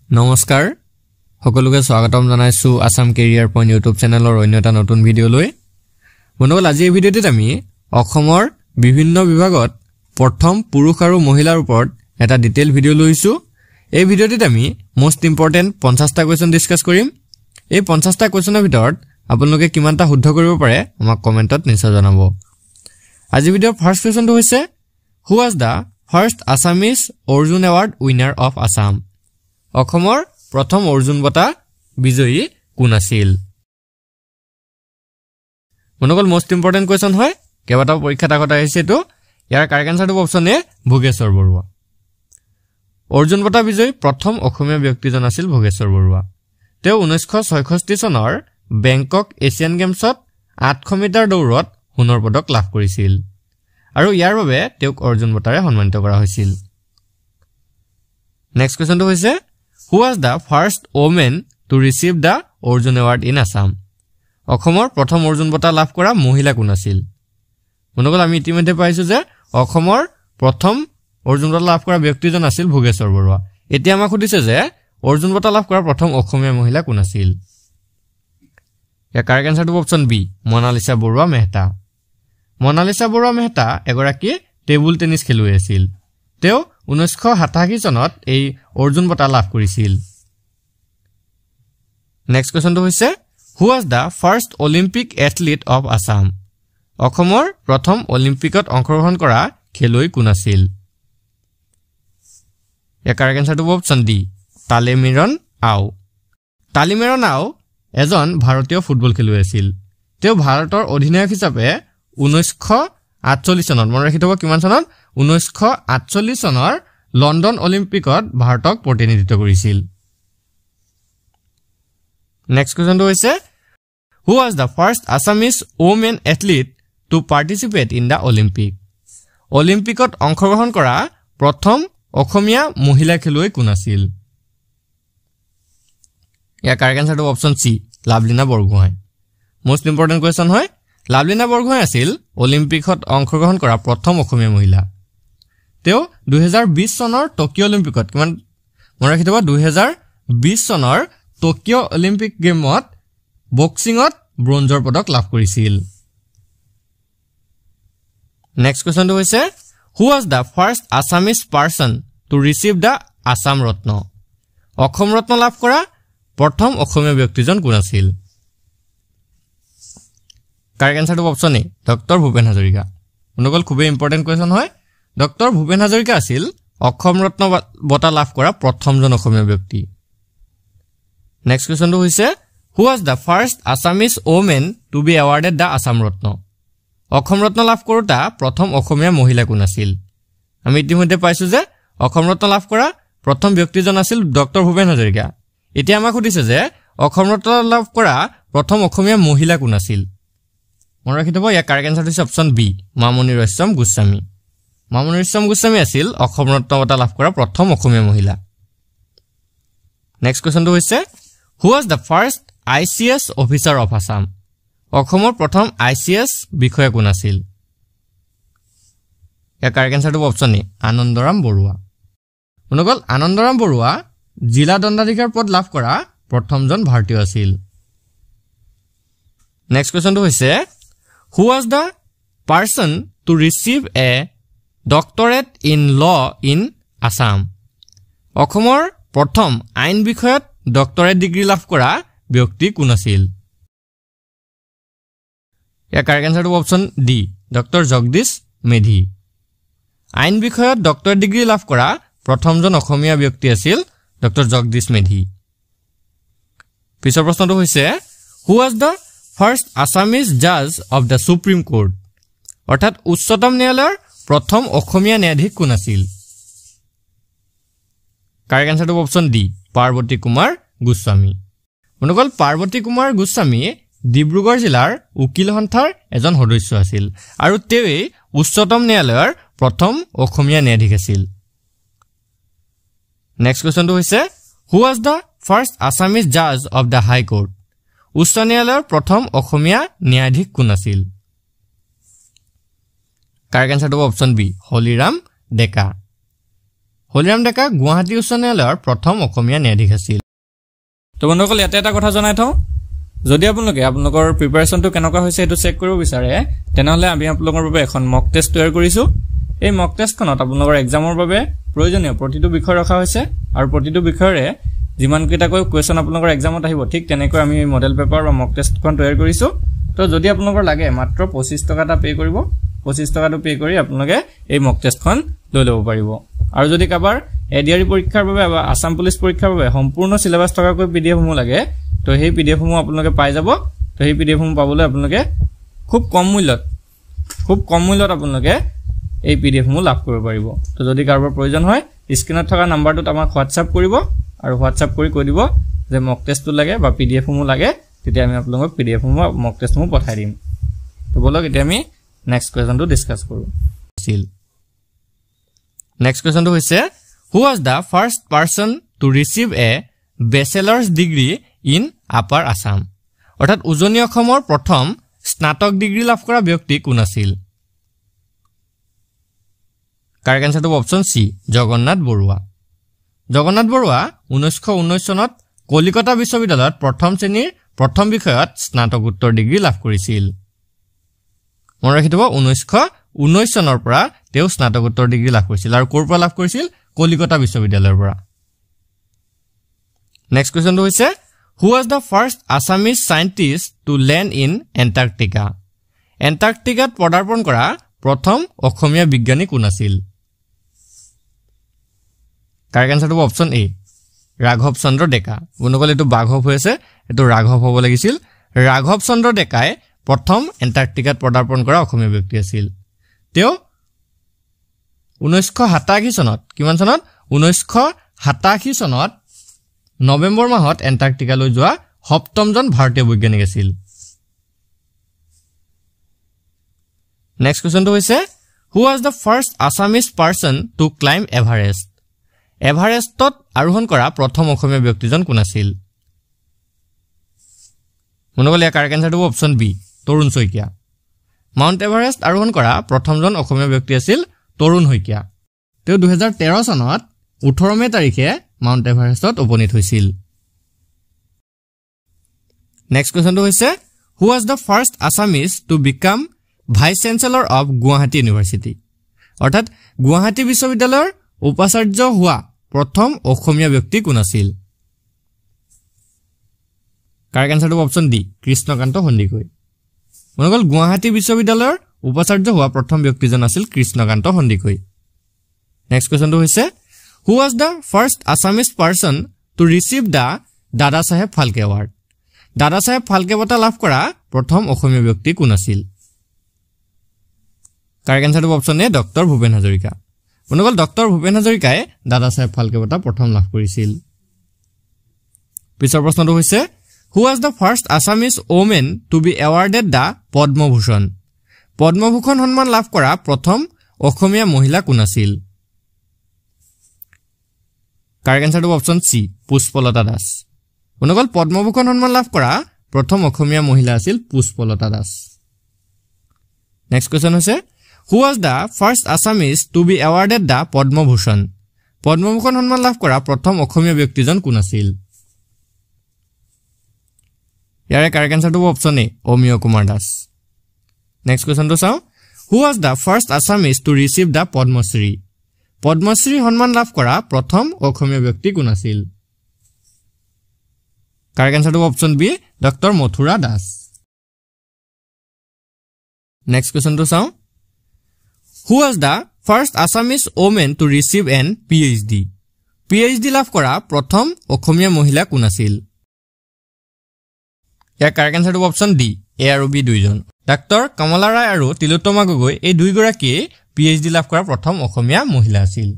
নমস্কাৰ সকলোকে স্বাগতম জনাইছো আসাম কেৰিয়াৰ পইণ্ট ইউটিউব চেনেলৰ অন্য এটা নতুন ভিডিঅ লৈ বন্ধুসকল আজি এই ভিডিঅ'টিত আমি অসমৰ বিভিন্ন বিভাগত প্ৰথম পুৰুষ আৰু মহিলাৰ ওপৰত এটা ডিটেইল ভিডিঅ লৈছো এই ভিডিঅ'টিত আমি মোস্ট ইম্পৰ্টেন্ট 50টা কোৱেশ্চন ডিসকাস কৰিম এই 50টা কোৱেশ্চনৰ ভিতৰত আপোনালোকে কিমানটা শুদ্ধ কৰিব পাৰে আমাক কমেন্টত নিশ্চয় জনাব আজি ভিডিঅ'ৰ ফাৰ্ষ্ট কোৱেশ্চনটো হৈছে who was the first Assamese Arjuna award winner of Assam অসমৰ প্ৰথম অৰ্জুন বঁটা বিজয়ী কোন আছিল মনগল মোস্ট ইম্পৰ্টেন্ট কোৱেশ্চন হয় কেবাটাও পৰীক্ষাত আগত আহিছে তো ইয়াৰ কাৰেক্ট আনসাৰটো অপচন এ ভোগেশ্বৰ বৰুৱা অৰ্জুন বঁটা বিজয়ী প্ৰথম অসমীয়া ব্যক্তিজন আছিল ভোগেশ্বৰ বৰুৱা তেওঁ 1966 চনৰ বেংকক এছিয়ান গেমছত 800 মিটাৰ দৌৰত সোণৰ পদক লাভ কৰিছিল আৰু ইয়াৰ বাবে তেওঁক অৰ্জুন বঁটাৰে সন্মানিত কৰা হৈছিল নেক্সট কোৱেশ্চনটো হৈছে Who was the first woman to receive the Arjun Award in Assam? অসমৰ প্ৰথম অৰ্জুন বঁটা লাভ কৰা মহিলা কোন আছিল মনগল আমি ইতিমধ্যে পাইছো যে অসমৰ প্ৰথম অৰ্জুন বঁটা লাভ কৰা ব্যক্তিজন আছিল ভোগেশ্বৰ বৰুৱা এতিয়া আমাক সুধিছে যে অৰ্জুন বঁটা লাভ কৰা প্ৰথম অসমীয়া মহিলা কোন আছিল ইয়াৰ কাৰেক্ট আনসাৰটো অপচন বি মনালিসা বৰুৱা মেহতা মনালিসা বৰুৱা মেহতা এগৰাকী টেবুল টেনিছ খেলুৱৈ আছিল তেওঁ 1987 চনত এই অৰ্জুন বঁটা লাভ কৰিছিল নেক্সট কোৱেশ্চনটো হৈছে who was the first Olympic athlete of Assam অসমৰ প্ৰথম অলিম্পিকত অংশগ্ৰহণ কৰা খেলুৱৈ কোন আছিল ইয়াৰ কাৰেক্ট আনসাৰটো অপচন ডি তালিমিৰন আও এজন ভাৰতীয় ফুটবল খেলুৱৈ আছিল তেওঁ ভাৰতৰ অধিনায়ক হিচাপে 1948 চনত মনত ৰাখি থব কিমান চনত 1948 চনৰ লণ্ডন অলিম্পিকত ভাৰতক প্ৰতিনিধিত্ব কৰিছিল নেক্সট কোৱেশ্চনটো হৈছে who was the first Assamese women athlete to participate in the Olympic অলিম্পিকত অংশগ্ৰহণ কৰা প্ৰথম অসমীয়া মহিলা খেলুৱৈ কোন আছিল ইয়াৰ কাৰেক্ট আনসাৰটো option C Lovlina Borgohain most important question হয় লাভলিনা বৰগোহাঁই আছিল অলিম্পিকত অংশগ্ৰহণ কৰা প্ৰথম অসমীয়া মহিলা তেওঁ 2020 চনৰ টকিঅ অলিম্পিকত কিমান মনত ৰাখি থবা 2020 চনৰ টকিঅ অলিম্পিক গেমত বক্সিংত ব্ৰঞ্জৰ পদক লাভ কৰিছিল নেক্সট কোৱেশ্চনটো হৈছে who was the first Assamese person to receive the Assam Ratna Asom Ratna লাভ কৰা প্ৰথম অসমীয়া ব্যক্তিজন কোন আছিল কাৰেক্ট আনসাৰটো option A doctor Bhupen Hazarika মনগল খুবেই ইম্পৰ্টেন্ট কোৱেশ্চন হয় ডক্টৰ ভূপেন হাজৰিকা আছিল অসম ৰত্ন বঁটা লাভ কৰা প্ৰথমজন অসমীয়া ব্যক্তি নেক্সট কোৱেশ্চনটো হৈছে who was the first Assamese women to be awarded the Assam Ratna Asom Ratna লাভ কৰোতা প্ৰথম অসমীয়া মহিলা কোন আছিল আমি ইতিমধ্যে পাইছো যে অসম ৰত্ন লাভ কৰা প্ৰথম ব্যক্তিজন আছিল ডক্টৰ ভূপেন হাজৰিকা এতিয়া আমাক সুধিছে যে অসম ৰত্ন লাভ কৰা প্ৰথম অসমীয়া মহিলা কোন আছিল মনত ৰাখি থব ইয়াৰ কাৰেক্ট আনসাৰটো হৈছে অপচন বি মামনি ৰয়ছম গোস্বামী মামনি ৰয়ছম গোস্বামী আছিল অসম ৰত্ন বঁটা লাভ কৰা প্ৰথম অসমীয়া মহিলা নেক্সট কোৱেশ্চনটো হৈছে who was the first ICS officer of Assam অসমৰ প্ৰথম আইসিএস বিষয়া কোন আছিল ইয়াৰ কাৰেক্ট আনসাৰটো অপচন এ আনন্দৰাম বৰুৱা মনগল আনন্দৰাম বৰুৱা জিলা দণ্ডাধিকাৰ পদ লাভ কৰা প্ৰথমজন ভাৰতীয় আছিল নেক্সট কোৱেশ্চনটো হৈছে who was the person to receive a doctorate in law in Assam অসমৰ প্ৰথম আইন বিষয়ত ডক্টৰেট ডিগ্ৰী লাভ কৰা ব্যক্তি কোন আছিল ইয়াৰ কাৰেক্ট আনসাৰটো option D doctor Jagadish Medhi আইন বিষয়ত ডক্টৰেট ডিগ্ৰী লাভ কৰা প্ৰথমজন অসমীয়া ব্যক্তি আছিল ডক্টৰ জগদীশ মেধি পিছৰ প্ৰশ্নটো হৈছে who was the first Assamese জাজ অফ দা সুপ্ৰিম কোৰ্ট অৰ্থাৎ উচ্চতম ন্যায়ালয়ৰ প্ৰথম অসমীয়া ন্যায়াধীশ কোন আছিল কাৰেক্ট আনসাৰটো অপচন ডি পাৰ্বতী কুমাৰ গোস্বামী মনগল পাৰ্বতী কুমাৰ গোস্বামী ডিব্ৰুগড় জিলাৰ উকিল সন্থাৰ এজন সদস্য আছিল আৰু তেওঁই উচ্চতম ন্যায়ালয়ৰ প্ৰথম অসমীয়া ন্যায়াধীশ আছিল নেক্সট কোৱেশ্চনটো হৈছে who was the first Assamese জাজ অফ দা হাই কোৰ্ট উচ্চ ন্যায়ালয়ৰ প্ৰথম অসমীয়া ন্যায়াধীশ কোন আছিল কাৰেক্ট আনসাৰটো অপচন বি হলিৰাম ডেকা হলিৰাম ডেকা গুৱাহাটী উচ্চ ন্যায়ালয়ৰ প্ৰথম অসমীয়া ন্যায়াধীশ আছিল তো বন্ধুসকল ইয়াতে এটা কথা জনাই থওঁ যদি আপোনালোকৰ প্ৰিপাৰেচনটো কেনেকুৱা হৈছে এটো চেক কৰিব বিচাৰে তেনেহলে আমি আপোনালোকৰ বাবে এখন মক টেষ্ট তৈয়াৰ কৰিছো এই মক টেষ্টখনত আপোনালোকৰ এক্সামৰ বাবে প্ৰয়োজনীয় প্ৰতিটো বিষয় ৰখা হৈছে আৰু প্ৰতিটো বিষয়ৰে যিমান কেইটাকৈ কোৱেশ্চন আপোনালোকৰ এক্সামত আহিব ঠিক তেনেকৈ আমি মডেল পেপাৰ বা মক টেষ্টখন তৈয়াৰ কৰিছো তো যদি আপোনালোকৰ লাগে মাত্ৰ 25 টকা এটা পে কৰিব 25 টকাটো পে কৰি আপোনালোকে এই মক টেষ্টখন লৈ ল'ব পাৰিব আৰু যদি কাবাৰ এডিআৰই পৰীক্ষাৰ বাবে বা আসাম পুলিচ পৰীক্ষাৰ বাবে সম্পূৰ্ণ সিলেবাস থকাকৈ পিডিএফ সমূহ লাগে তো সেই পিডিএফ সমূহ আপোনালোকে পাই যাব তো সেই পিডিএফ সমূহ পাবলৈ আপোনালোকে খুব কম মূল্যত আপোনালোকে এই পিডিএফ সমূহ লাভ কৰিব পাৰিব তো যদি কাৰোবাৰ প্ৰয়োজন হয় স্ক্ৰিনত থকা নাম্বাৰটোত আমাক হোৱাটছআপ কৰিব আৰু হোৱাটছআপ কৰি কৈ দিব যে মক টেষ্টটো লাগে বা পিডিএফ সমূহ লাগে তেতিয়া আমি আপোনালোকক পিডিএফ সমূহ মক টেষ্ট সমূহ পঠাই দিম তো বলক এতিয়া আমি নেক্সট কোৱেশ্চনটো ডিসকাস কৰো নেক্সট কোৱেশ্চনটো হৈছে who was the first person to receive a bachelor's degree in Upper Assam অৰ্থাৎ উজনি অসমৰ প্ৰথম স্নাতক ডিগ্ৰী লাভ কৰা ব্যক্তি কোন আছিল কাৰেক্ট আনসাৰটো অপচন সি জগন্নাথ বৰুৱা 1919 চনত কলিকতা বিশ্ববিদ্যালয়ত প্ৰথম শ্ৰেণীৰ প্ৰথম বিষয়ত স্নাতকোত্তৰ ডিগ্ৰী লাভ কৰিছিল মন ৰাখি থব 1919 চনৰ পৰা তেওঁ স্নাতকোত্তৰ ডিগ্ৰী লাভ কৰিছিল আৰু ক'ৰ পৰা লাভ কৰিছিল কলিকতা বিশ্ববিদ্যালয়ৰ পৰা নেক্সট কোৱেশ্চনটো হৈছে who was the first Assamese scientist to land in Antarctica এন্টাৰ্কটিকাত পদাৰ্পণ কৰা প্ৰথম অসমীয়া বিজ্ঞানী কোন আছিল কাৰেক্ট আনসাৰটো অপচন এ ৰাঘৱ চন্দ্ৰ ডেকা বন্ধুসকল এটো বাঘৱ হৈছে এটো ৰাঘৱ হ'ব লাগিছিল ৰাঘৱ চন্দ্ৰ ডেকাই প্ৰথম এন্টাৰ্কটিকাত পদাৰ্পণ কৰা অসমীয়া ব্যক্তি আছিল তেওঁ 1987 চনত কিমান চনত 1987 চনত নৱেম্বৰ মাহত এন্টাৰ্কটিকালৈ যোৱা সপ্তমজন ভাৰতীয় বৈজ্ঞানিক আছিল নেক্সট কোৱেশ্চনটো হৈছে who was the first Assamese person to climb Everest এভাৰেষ্টত আৰোহণ কৰা প্ৰথম অসমীয়া ব্যক্তিজন কোন আছিল মনগল ইয়াৰ কাৰেক্ট আনসাৰটো অপচন বি তৰুণ শইকীয়া মাউণ্ট এভাৰেষ্ট আৰোহণ কৰা প্ৰথমজন অসমীয়া ব্যক্তি আছিল তৰুণ শইকীয়া তেওঁ 2013 চনত 18 মে তাৰিখে মাউণ্ট এভাৰেষ্টত উপনীত হৈছিল নেক্সট কোৱেশ্চনটো হৈছে who was the first Assamese to become vice chancellor of Guwahati University অৰ্থাৎ গুৱাহাটী বিশ্ববিদ্যালয়ৰ উপাচাৰ্য হোৱা প্ৰথম অসমীয়া ব্যক্তি কোন আছিল কাৰেক্ট আনসাৰটো অপচন ডি কৃষ্ণকান্ত সন্দিকৈ মনগল গুৱাহাটী বিশ্ববিদ্যালয়ৰ উপাচাৰ্য হোৱা প্ৰথম ব্যক্তিজন আছিল কৃষ্ণকান্ত সন্দিকৈ নেক্সট কোৱেশ্চনটো হৈছে who was the first Assamese person to receive the দাদা সাহেব ফালকে award দাদা সাহেব ফালকে বঁটা লাভ কৰা প্ৰথম অসমীয়া ব্যক্তি কোন আছিল কাৰেক্ট আনসাৰটো option A doctor Bhupen Hazarika বন্ধুসকল ডক্টৰ ভূপেন হাজৰিকাই দাদা সাহেব ফালকে বঁটা প্ৰথম লাভ কৰিছিল পিছৰ প্ৰশ্নটো হৈছে who was the first Assamese woman to be awarded the Padma Bhushan Padma Bhushan সন্মান লাভ কৰা প্ৰথম অসমীয়া মহিলা কোন আছিল কাৰেক্ট আনসাৰটো অপচন সি পুষ্পলতা দাস বন্ধুসকল পদ্মভূষণ সন্মান লাভ কৰা প্ৰথম অসমীয়া মহিলা আছিল পুষ্পলতা দাস নেক্সট কোৱেশ্চন হৈছে who was the first Assamese to be awarded the Padma Bhushan Padma Bhushan সন্মান লাভ কৰা প্ৰথম অসমীয়া ব্যক্তিজন কোন আছিল ইয়াৰে কাৰেক্ট আনসাৰটো অপচন এ অমিয় কুমাৰ দাস নেক্সট কোৱেশ্চনটো চাও who was the first Assamese to receive the Padmashri Padmashri সন্মান লাভ কৰা প্ৰথম অসমীয়া ব্যক্তি কোন আছিল কাৰেক্ট আনসাৰটো option B doctor Mathura Das next কোৱেশ্চনটো চাও who was the first Assamese woman to receive an PhD PhD লাভ কৰা প্ৰথম অসমীয়া মহিলা কোন আছিল ইয়াৰ কাৰেক্ট আনসাৰটো অপচন ডি এ আৰু বি দুইজন ডক্টৰ কমলা ৰায় আৰু তিলোত্তমা গগৈ এই দুইগৰাকী PhD লাভ কৰা প্ৰথম অসমীয়া মহিলা আছিল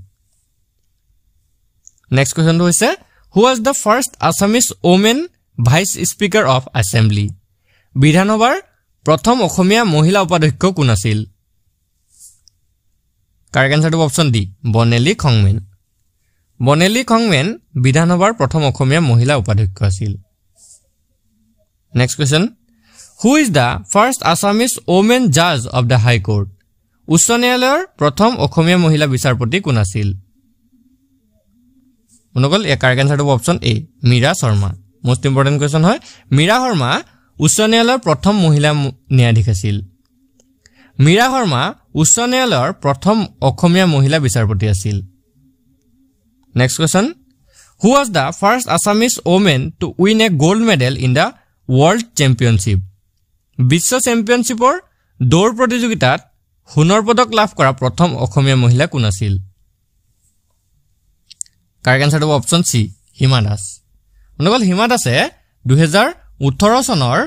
নেক্সট কোৱেশ্চনটো হৈছে who was the first Assamese woman vice speaker of assembly বিধানসভাৰ প্ৰথম অসমীয়া মহিলা উপাধ্যক্ষ কোন আছিল কাৰেক্ট আনসাৰটো অপচন ডি বনেলি খংমেন বিধানসভাৰ প্ৰথম অসমীয়া মহিলা উপাধ্যক্ষ আছিল next question who is the first Assamese woman judge of the high court উচ্চ ন্যায়ালয়ৰ প্ৰথম অসমীয়া মহিলা বিচাৰপতি কোন আছিল বন্ধুসকল ইয়াৰ কাৰেক্ট আনসাৰটো option A Meera Sharma most important question হয় মীৰা শৰ্মা উচ্চ ন্যায়ালয়ৰ প্ৰথম মহিলা ন্যায়াধীশ আছিল মীৰা শৰ্মা উচ্চ ন্যায়ালয়ৰ প্ৰথম অসমীয়া মহিলা বিচাৰপতি আছিল next question who was the first Assamese woman to win a gold medal in the world championship বিশ্ব চেম্পিয়নশ্বিপৰ দৌৰ প্ৰতিযোগিতাত সোণৰ পদক লাভ কৰা প্ৰথম অসমীয়া মহিলা কোন আছিল কাৰেক্ট আনসাৰটো অপচন সি হিমা দাস বন্ধুসকল হিমা দাসে 2018 চনৰ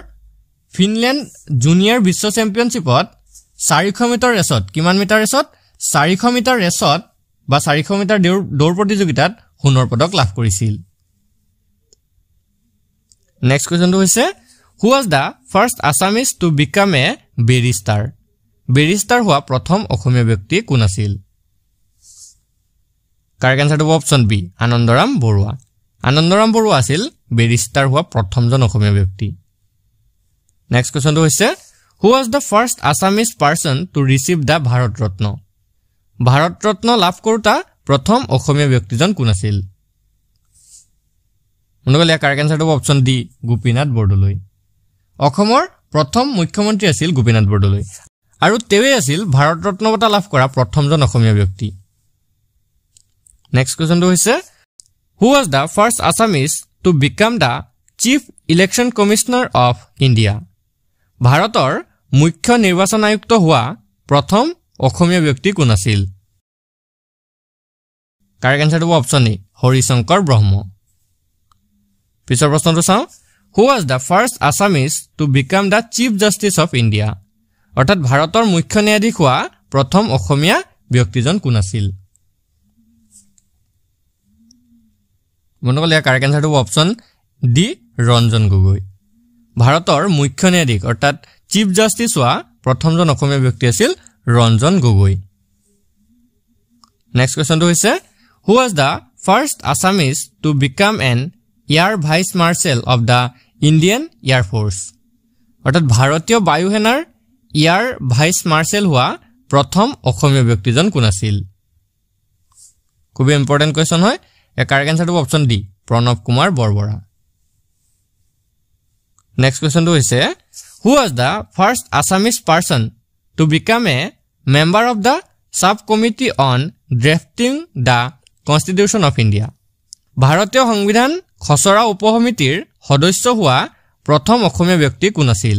ফিনলেণ্ড জুনিয়ৰ বিশ্ব চেম্পিয়নশ্বিপত 400 মিটাৰ ৰেচত কিমান মিটাৰ ৰেচত 400 মিটাৰ ৰেচত বা 400 মিটাৰ দৌৰ প্ৰতিযোগিতাত সোণৰ পদক লাভ কৰিছিল নেক্সট কোৱেশ্চনটো হৈছে who was the first Assamese to become a barrister barrister হোৱা প্ৰথম অসমীয়া ব্যক্তি কোন আছিল কাৰেক্ট আনসাৰটো অপচন বি আনন্দৰাম বৰুৱা আছিল বেৰিষ্টাৰ হোৱা প্ৰথমজন অসমীয়া ব্যক্তি নেক্সট কোৱেশ্চনটো হৈছে who was the first Assamese person to receive the Bharat Ratna লাভ কৰোতা প্ৰথম অসমীয়া ব্যক্তিজন কোন আছিল বন্ধুসকল ইয়াৰ কাৰেক্ট আনসাৰটো অপচন ডি গোপীনাথ বৰদলৈ অসমৰ প্ৰথম মুখ্যমন্ত্ৰী আছিল গোপীনাথ বৰদলৈ আৰু তেৱে আছিল ভাৰত ৰত্ন বঁটা লাভ কৰা প্ৰথমজন অসমীয়া ব্যক্তি নেক্সট কোৱেশ্চনটো হৈছে who was the first Assamese to become the chief election commissioner of India ভাৰতৰ মুখ্য নিৰ্বাচন আয়ুক্ত হোৱা প্ৰথম অসমীয়া ব্যক্তি কোন আছিল কাৰেক্ট আনসাৰটো অপচন এ হৰিশংকৰ ব্ৰহ্ম পিছৰ প্ৰশ্নটো চাওঁ হু was the first Assamese to become the chief justice of India অৰ্থাৎ ভাৰতৰ মুখ্য ন্যায়াধীশ হোৱা প্ৰথম অসমীয়া ব্যক্তিজন কোন আছিল বন্ধুসকল ইয়াৰ কাৰেক্ট আনসাৰটো অপচন ডি ৰঞ্জন গগৈ ভাৰতৰ মুখ্য ন্যায়াধীশ অৰ্থাৎ চিফ জাষ্টিস হোৱা প্ৰথমজন অসমীয়া ব্যক্তি আছিল ৰঞ্জন গগৈ নেক্সট কোৱেশ্চনটো হৈছে who was the first Assamese to become an air vice marshal of the Indian Air Force অৰ্থাৎ ভাৰতীয় বায়ু সেনাৰ এয়াৰ ভাইস মাৰ্শ্বেল হোৱা প্ৰথম অসমীয়া ব্যক্তিজন কোন আছিল খুব ইম্পৰ্টেন্ট কোৱেশ্চন হয় এ কাৰেক্ট আনসাৰটো option D Pranab Kumar Barbora next কোৱেশ্চনটো হৈছে who was the first Assamese person to become a member of the subcommittee on drafting the Constitution of India ভাৰতীয় সংবিধান খচৰা উপসমিতিৰ সদস্য হোৱা প্ৰথম অসমীয়া ব্যক্তি কোন আছিল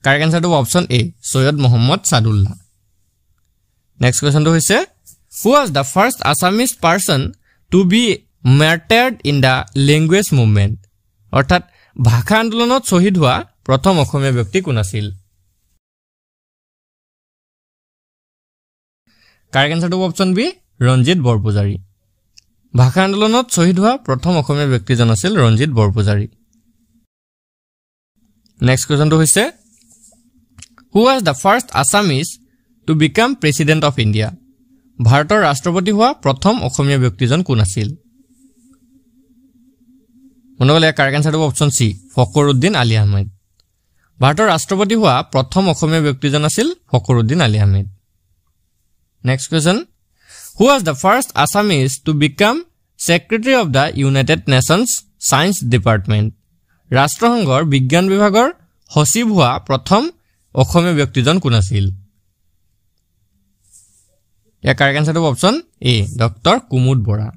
কাৰেক্ট আনসাৰটো অপচন এ সৈয়দ মোহাম্মদ সাদুল্লাহ নেক্সট কোৱেশ্চনটো হৈছে who was the first Assamese person to be martyred in the language movement অৰ্থাৎ ভাষা আন্দোলনত শহীদ হোৱা প্ৰথম অসমীয়া ব্যক্তি কোন আছিল কাৰেক্ট আনসাৰটো অপচন বি ৰঞ্জিত বৰপূজাৰী ভাষা আন্দোলনত শহীদ হোৱা প্ৰথম অসমীয়া ব্যক্তিজন আছিল ৰঞ্জিত বৰপূজাৰী নেক্সট কোৱেশ্চনটো হৈছে who was the first Assamese to become president of India ভাৰতৰ ৰাষ্ট্ৰপতি হোৱা প্ৰথম অসমীয়া ব্যক্তিজন কোন আছিল বন্ধুসকল ইয়াৰ কাৰেক্ট আনসাৰটো অপচন সি ফখৰুদ্দিন আলী আহমেদ ভাৰতৰ ৰাষ্ট্ৰপতি হোৱা প্ৰথম অসমীয়া ব্যক্তিজন আছিল Fakhruddin Ali Ahmed next question who was the first Assamese to become secretary of the United Nations Science Department ৰাষ্ট্ৰসংঘৰ বিজ্ঞান বিভাগৰ সচিব হোৱা প্ৰথম অসমীয়া ব্যক্তিজন কোন আছিল ইয়াৰ কাৰেক্ট আনসাৰটো option A doctor Kumud Bora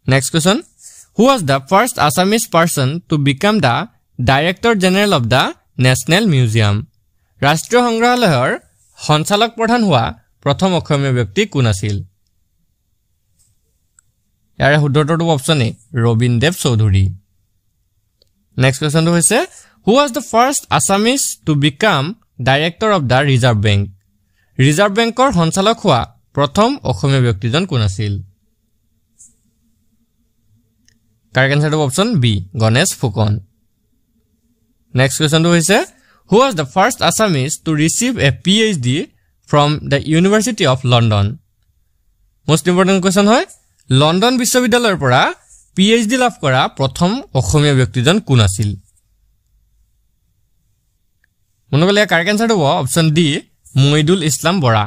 next question who was the first Assamese person to become the Director General of the National Museum ৰাষ্ট্ৰীয় সংগ্ৰহালয়ৰ সঞ্চালক প্ৰধান হোৱা প্ৰথম অসমীয়া ব্যক্তি কোন আছিল ইয়াৰ শুদ্ধটো অপচন এ ৰবীন্দ্ৰদেৱ চৌধুৰী নেক্সট কোৱেশ্চনটো হৈছে who was the first Assamese to become Director of the Reserve Bank reserve বেংকৰ সঞ্চালক হোৱা প্ৰথম অসমীয়া ব্যক্তিজন কোন আছিল কাৰেক্ট আনসাৰটো option B Ganesh Phukan next কোৱেশ্চনটো হৈছে who was the first Assamese to receive a PhD from the University of London most important question হয় লণ্ডন বিশ্ববিদ্যালয়ৰ পৰা PhD লাভ কৰা প্ৰথম অসমীয়া ব্যক্তিজন কোন আছিল মনগলে কাৰেক্ট আনসাৰটো option D Moidul Islam Bora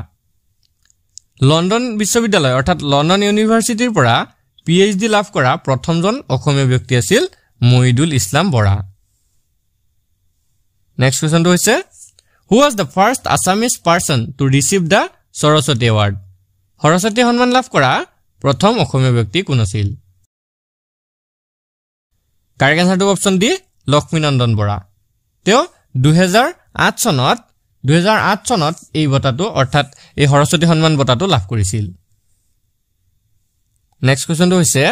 London বিশ্ববিদ্যালয় অৰ্থাৎ লণ্ডন ইউনিভাৰ্চিটিৰ পৰা PhD লাভ কৰা প্ৰথমজন অসমীয়া ব্যক্তি আছিল মহিদুল ইছলাম বৰা নেক্সট কোৱেশ্চনটো হৈছে Who was the first Assamese person to receive the Saraswati Award? Saraswati সন্মান লাভ কৰা প্ৰথম অসমীয়া ব্যক্তি কোন আছিল? কাৰেক্ট আনসাৰটো অপচন ডি লক্ষ্মীনন্দন বৰা। তেওঁ 2008 চনত এই বঁটাটো অৰ্থাৎ এই সৰস্বতী সন্মান বঁটাটো লাভ কৰিছিল। নেক্সট কোৱেশ্চনটো হৈছে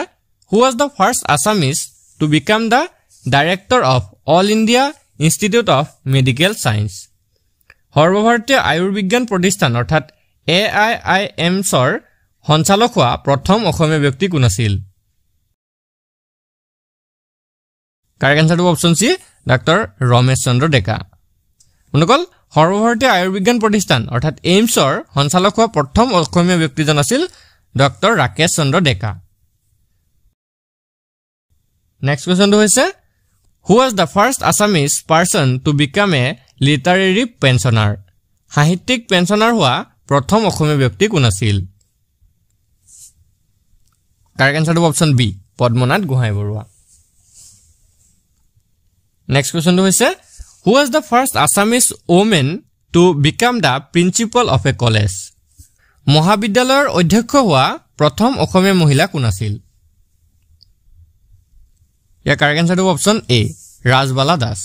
Who was the first Assamese to become the director of All India Institute of Medical Science? সৰ্বভাৰতীয় আয়ুৰ্বিজ্ঞান প্ৰতিষ্ঠান অৰ্থাৎ AIIMSৰ সঞ্চালক হোৱা প্ৰথম অসমীয়া ব্যক্তি কোন আছিল? কাৰেক্ট আনসাৰটো option C doctor Ramesh Chandra Deka. অনুকল সৰ্বভাৰতীয় আয়ুৰ্বিজ্ঞান প্ৰতিষ্ঠান অৰ্থাৎ এইমছৰ সঞ্চালক হোৱা প্ৰথম অসমীয়া ব্যক্তিজন আছিল ডক্টৰ ৰাকেশ চন্দ্ৰ ডেকা। নেক্সট কোৱেশ্চনটো হৈছে Who was the first Assamese person to become a literary pensioner? সাহিত্যিক পেঞ্চনাৰ হোৱা প্ৰথম অসমীয়া ব্যক্তি কোন আছিল? কাৰেক্ট আনসাৰটো option B Padmanath Gohain Baruah. Next কোৱেশ্চনটো হৈছে Who was the first Assamese woman to become the principal of a college? মহাবিদ্যালয়ৰ অধ্যক্ষ হোৱা প্ৰথম অসমীয়া মহিলা কোন আছিল? ইয়াৰ কাৰেক্ট আনসাৰটো অপচন এ ৰাজবালা দাস।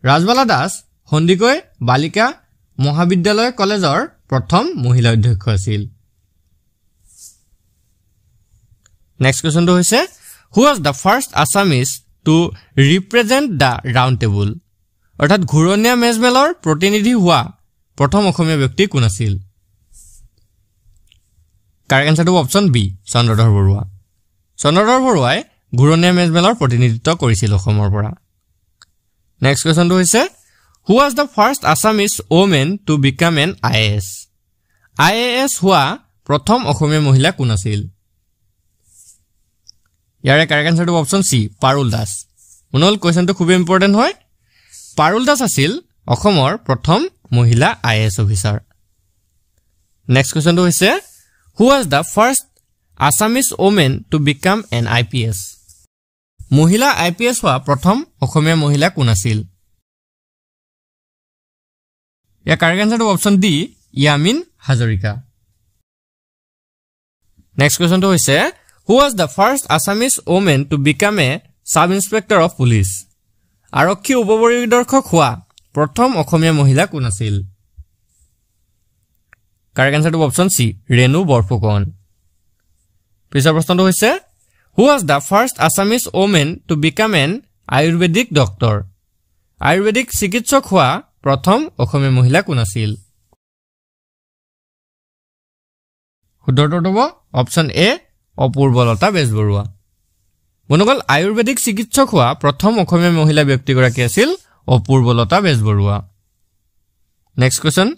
ৰাজবালা দাস সন্দিকৈ বালিকা মহাবিদ্যালয় কলেজৰ প্ৰথম মহিলা অধ্যক্ষ আছিল। নেক্সট কোৱেশ্চনটো হৈছে Who was the first Assamese to represent the round table? অৰ্থাৎ ঘূৰণীয়া মেজমেলৰ প্ৰতিনিধি হোৱা প্ৰথম অসমীয়া ব্যক্তি কোন আছিল? কাৰেক্ট আনসাৰটো অপচন বি চন্দ্ৰধৰ বৰুৱা। চন্দ্ৰধৰ বৰুৱাই ঘূৰণীয়া মেজমেলৰ প্ৰতিনিধিত্ব কৰিছিল অসমৰ পৰা। নেক্সট কোৱেশ্চনটো হৈছে Who was the first Assamese woman to become an IAS? IAS হোৱা প্ৰথম অসমীয়া মহিলা কোন আছিল? ইয়াৰে কাৰেক্ট আনসাৰটো অপচন সি পাৰুল দাস। মনল কোৱেশ্চনটো খুব ইম্পৰ্টেন্ট হয়। পাৰুল দাস আছিল অসমৰ প্ৰথম মহিলা IAS অফিচাৰ। নেক্সট কোৱেশ্চনটো হৈছে Who was the first Assamese woman to become an IPS? মহিলা IPS হোৱা প্ৰথম অসমীয়া মহিলা কোন আছিল? ইয়াৰ কাৰেক্ট আনসাৰটো option D Yamin Hazarika. Next কোৱেশ্চনটো হৈছে Who was the first Assamese woman to become a sub-inspector of police? আৰক্ষী উপপৰিদৰ্শক হোৱা প্ৰথম অসমীয়া মহিলা কোন আছিল? কাৰেক্ট আনসাৰটো অপচন সি ৰেণু বৰফুকন। পিছৰ প্ৰশ্নটো হৈছে Who was the first Assamese woman to become an Ayurvedic doctor? Ayurvedic চিকিৎসক হোৱা প্ৰথম অসমীয়া মহিলা কোন আছিল? শুদ্ধটো হ'ব অপচন এ অপূৰ্বলতা বেজবৰুৱা। বন্ধুসকল আয়ুৰ্বেদিক চিকিৎসক হোৱা প্ৰথম অসমীয়া মহিলা ব্যক্তিগৰাকী আছিল Apurbalata Bezbaruah. Next question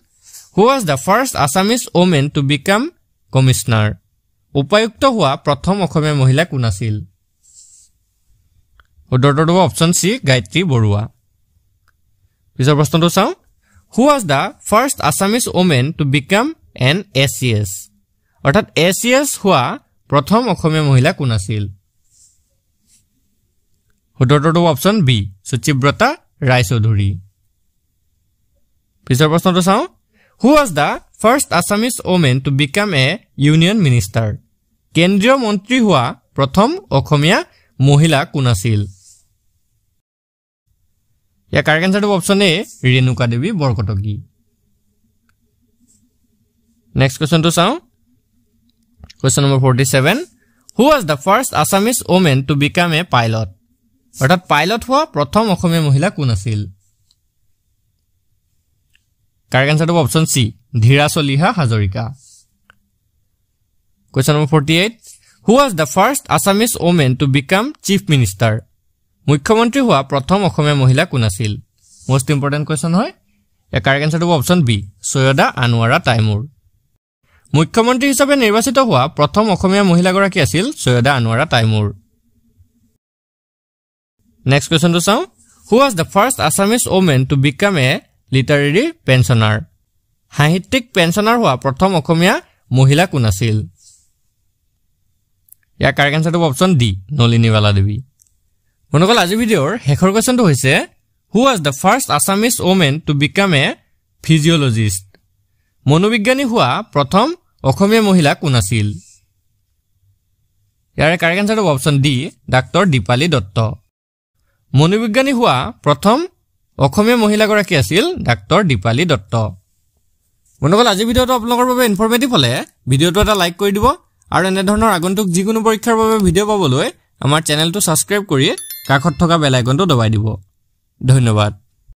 Who was the first Assamese woman to become commissioner? উপায়ুক্ত হোৱা প্ৰথম অসমীয়া মহিলা কোন আছিল? শুদ্ধটো হ'ব অপচন সি গায়ত্ৰী বৰুৱা। পিছৰ প্ৰশ্নটো চাওঁ Who was the first Assamese woman to become an ACS? অৰ্থাৎ ACS হোৱা প্ৰথম অসমীয়া মহিলা কোন আছিল? শুদ্ধটো হ'ব অপচন বি সুচিব্ৰতা ৰায়চৌধুৰী। পিছৰ প্ৰশ্নটো চাওঁ Who was the first Assamese woman to become a union minister? কেন্দ্ৰীয় মন্ত্ৰী হোৱা প্ৰথম অসমীয়া মহিলা কোন আছিল? ইয়াৰ কাৰেক্ট আনসাৰটো অপচন এ ৰেণুকা দেৱী বৰকটকী। নেক্সট কোৱেশ্চনটো চাওঁ question number 47 Who was the first Assamese woman to become a pilot? অৰ্থাৎ পাইলট হোৱা প্ৰথম অসমীয়া মহিলা কোন আছিল? কাৰেক্ট আনসাৰটো option C Dhira Chaliha Hazarika. Question number 48 Who was the first Assamese woman to become chief minister? মুখ্যমন্ত্ৰী হোৱা প্ৰথম অসমীয়া মহিলা কোন আছিল? মোষ্ট ইম্পৰ্টেন্ট কোৱেশ্চন হয়। ইয়াৰ কাৰেক্ট আনসাৰটো অপচন বি সৈয়দা আনোৱাৰা তাইমুৰ। মুখ্যমন্ত্ৰী হিচাপে নিৰ্বাচিত হোৱা প্ৰথম অসমীয়া মহিলাগৰাকী আছিল সৈয়দা আনোৱাৰা তাইমুৰ। নেক্সট কোৱেশ্চনটো চাওঁ Who was the first Assamese woman to become a literary pensioner? সাহিত্যিক পেঞ্চনাৰ হোৱা প্ৰথম অসমীয়া মহিলা কোন আছিল ইয়াৰ কাৰেক্ট আনসাৰটো অপচন ডি নলিনীবালা দেৱী বন্ধুসকল আজি ভিডিঅ'ৰ শেষৰ কোৱেশ্চনটো হৈছে who was the first Assamese women to become a physiologist মনোবিজ্ঞানী হোৱা প্ৰথম অসমীয়া মহিলা কোন আছিল ইয়াৰ কাৰেক্ট আনসাৰটো option D doctor Dipali Dutta মনোবিজ্ঞানী হোৱা প্ৰথম অসমীয়া মহিলাগৰাকী আছিল ডাক্তৰ দীপালী দত্ত বন্ধুসকল আজি ভিডিঅ'টো আপোনালোকৰ বাবে ইনফৰমেটিভ হলে ভিডিঅ'টো এটা লাইক কৰি দিব আৰু এনে ধৰণৰ আগন্তুক যিকোনো পৰীক্ষাৰ বাবে ভিডিঅ' পাবলৈ আমাৰ চেনেলটো সাবস্ক্ৰাইব কৰি কাষত থকা বেল আইকনটো দবাই দিব ধন্যবাদ